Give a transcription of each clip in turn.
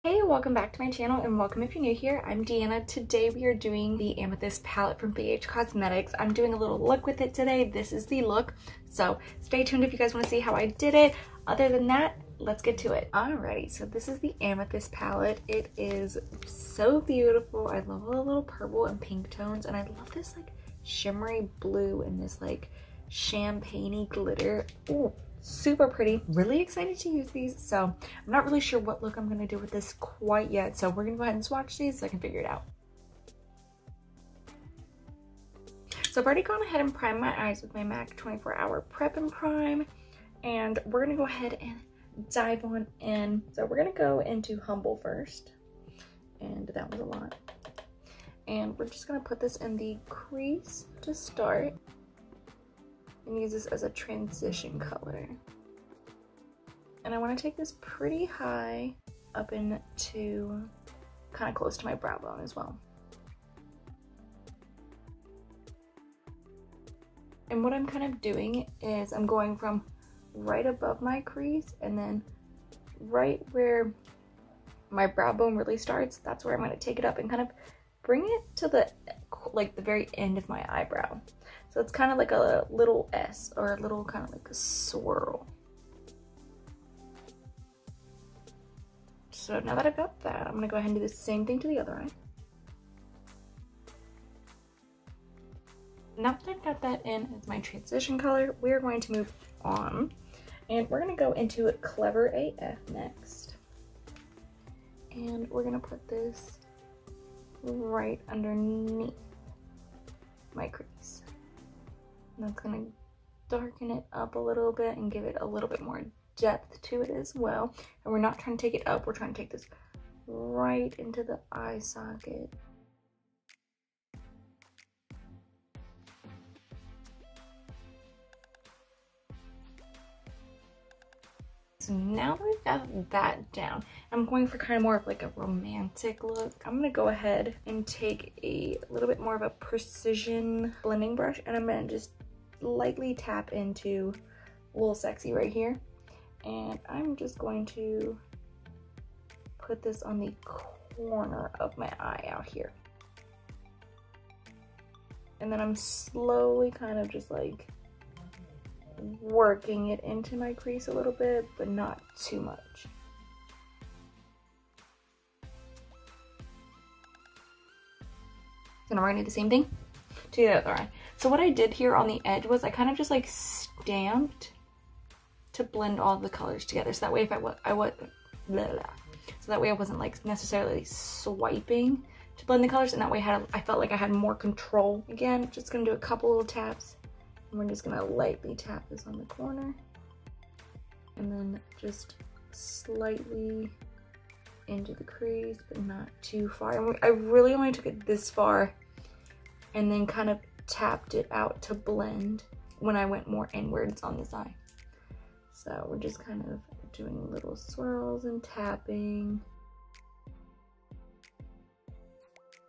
Hey, welcome back to my channel and welcome if you're new here. I'm Deanna. Today we are doing the Amethyst palette from BH Cosmetics. I'm doing a little look with it today. This is the look, so stay tuned if you guys want to see how I did it. Other than that, let's get to it. Alrighty, so this is the Amethyst palette. It is so beautiful. I love all the little purple and pink tones, and I love this like shimmery blue and this like champagne-y glitter. Ooh, super pretty. Really excited to use these. So I'm not really sure what look I'm going to do with this quite yet, so we're gonna go ahead and swatch these so I can figure it out. So I've already gone ahead and primed my eyes with my MAC 24-hour prep and prime, and we're gonna go ahead and dive on in. So we're gonna go into Humble first, and that was a lot, and we're just gonna put this in the crease to start and use this as a transition color. And I want to take this pretty high up into kind of close to my brow bone as well. And what I'm kind of doing is I'm going from right above my crease and then right where my brow bone really starts, that's where I'm going to take it up and kind of bring it to the very end of my eyebrow. So it's kind of like a little S, or a little kind of like a swirl. So now that I've got that, I'm gonna go ahead and do the same thing to the other eye. Now that I've got that in as my transition color, we're going to move on. And we're gonna go into Clever AF next. And we're gonna put this right underneath my crease. And that's gonna darken it up a little bit and give it a little bit more depth to it as well. And we're not trying to take it up, we're trying to take this right into the eye socket. So now that we've got that down, I'm going for kind of more of like a romantic look. I'm gonna go ahead and take a little bit more of a precision blending brush, and I'm gonna just lightly tap into a little sexy right here. And I'm just going to put this on the corner of my eye out here. And then I'm slowly kind of just like working it into my crease a little bit, but not too much. So now we're gonna do the same thing to the other eye. So what I did here on the edge was I kind of just like stamped to blend all the colors together. So that way if I wasn't like necessarily swiping to blend the colors, and that way I felt like I had more control. Again, just gonna do a couple little taps. And we're just gonna lightly tap this on the corner and then just slightly into the crease, but not too far. And I really only took it this far and then kind of tapped it out to blend when I went more inwards on this eye. So we're just kind of doing little swirls and tapping.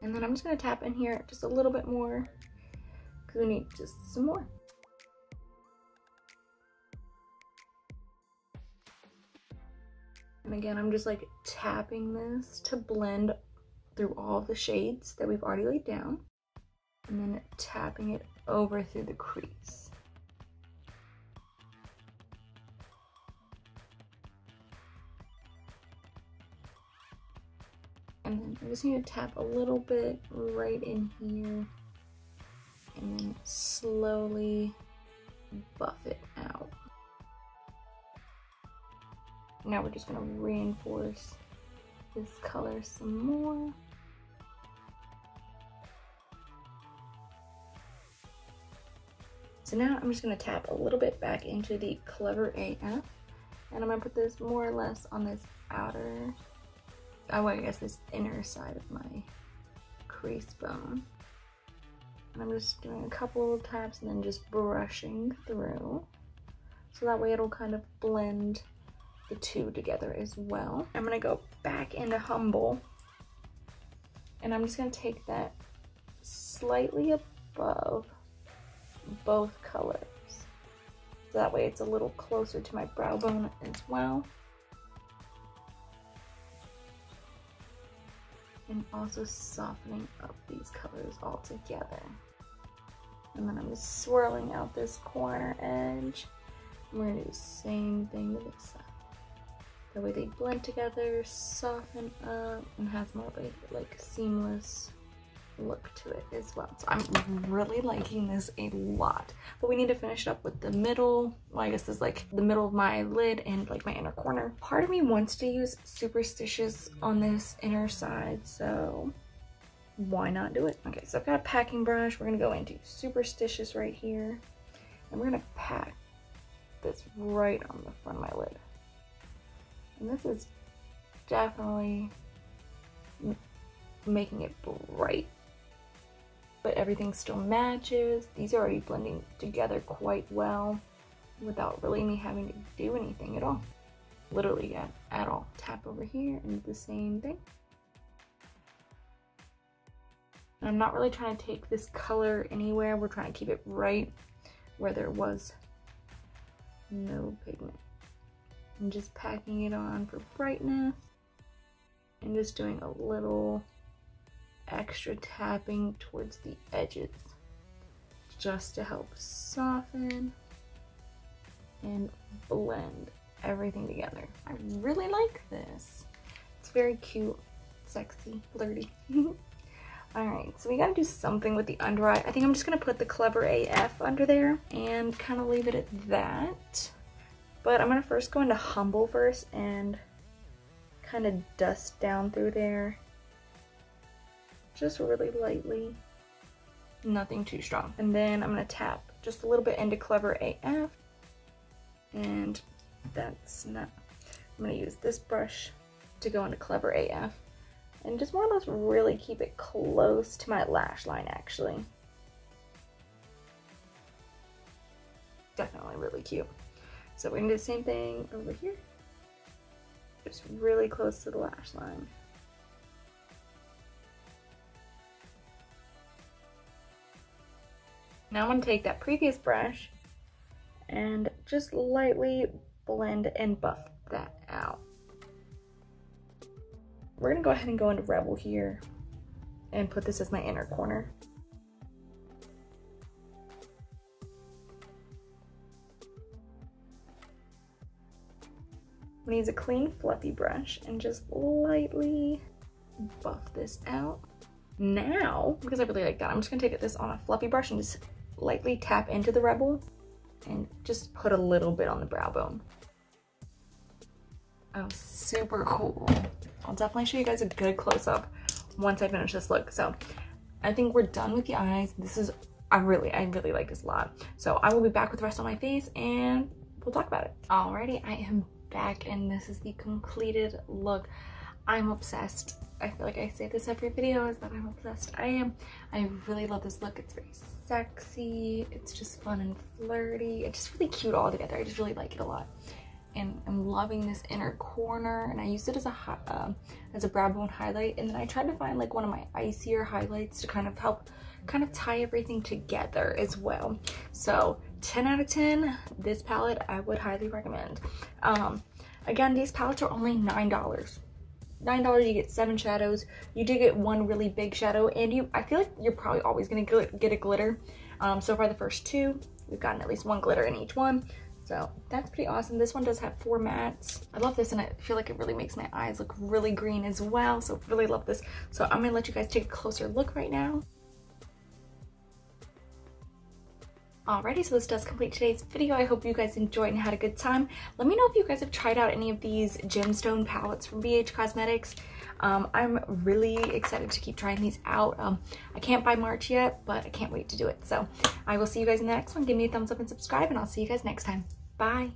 And then I'm just gonna tap in here just a little bit more because we need just some more. And again, I'm just like tapping this to blend through all the shades that we've already laid down, and then tapping it over through the crease. And then I just need to tap a little bit right in here and then slowly buff it out. Now we're just gonna reinforce this color some more. So now I'm just gonna tap a little bit back into the Clever AF, and I'm gonna put this more or less on this outer, I guess this inner side of my crease bone. And I'm just doing a couple of taps and then just brushing through. So that way it'll kind of blend the two together as well. I'm gonna go back into Humble, and I'm just gonna take that slightly above both colors. So that way it's a little closer to my brow bone as well. and also softening up these colors all together. And then I'm just swirling out this corner edge. We're gonna do the same thing to this side. That way they blend together, soften up, and has more of a like seamless look to it as well. So I'm really liking this a lot. But we need to finish it up with the middle. Well, I guess this is like the middle of my lid and like my inner corner. Part of me wants to use Superstitious on this inner side, so why not do it? Okay, so I've got a packing brush. We're gonna go into Superstitious right here, and we're gonna pack this right on the front of my lid. And this is definitely making it bright, but everything still matches. These are already blending together quite well without really me having to do anything at all. Literally at all. Tap over here and do the same thing. I'm not really trying to take this color anywhere. We're trying to keep it right where there was no pigment. I'm just packing it on for brightness and just doing a little extra tapping towards the edges just to help soften and blend everything together. I really like this. It's very cute, sexy, flirty. Alright, so we gotta do something with the under eye. I think I'm just gonna put the Clever AF under there and kind of leave it at that. But I'm gonna first go into Humble first and kind of dust down through there. Just really lightly. Nothing too strong. And then I'm gonna tap just a little bit into Clever AF. And that's not, I'm gonna use this brush to go into Clever AF. And just more or less really keep it close to my lash line actually. Definitely really cute. So we're gonna do the same thing over here. Just really close to the lash line. Now I'm gonna take that previous brush and just lightly blend and buff that out. We're gonna go ahead and go into Rebel here and put this as my inner corner. I'm gonna use a clean fluffy brush and just lightly buff this out. Now, because I really like that, I'm just gonna take this on a fluffy brush and just lightly tap into the Rebel and just put a little bit on the brow bone. Oh, super cool. I'll definitely show you guys a good close-up once I finish this look. So I think we're done with the eyes. This is, I really like this a lot. So I will be back with the rest on my face and we'll talk about it. Alrighty, I am back and this is the completed look. I'm obsessed. I feel like I say this every video is that I'm obsessed. I am. I really love this look. It's very sexy. It's just fun and flirty. It's just really cute all together. I just really like it a lot. And I'm loving this inner corner, and I used it as a brow bone highlight, and then I tried to find like one of my icier highlights to kind of help tie everything together as well. So 10 out of 10, this palette I would highly recommend. Again, these palettes are only $9. $9, you get 7 shadows. You do get one really big shadow, and I feel like you're probably always gonna get a glitter. So far the first 2, we've gotten at least 1 glitter in each one. So that's pretty awesome. This one does have 4 mattes. I love this, and I feel like it really makes my eyes look really green as well. So really love this. So I'm gonna let you guys take a closer look right now. Alrighty, so this does complete today's video. I hope you guys enjoyed and had a good time. Let me know if you guys have tried out any of these gemstone palettes from BH Cosmetics. I'm really excited to keep trying these out. I can't buy March yet, but I can't wait to do it. So I will see you guys in the next one. Give me a thumbs up and subscribe, and I'll see you guys next time. Bye.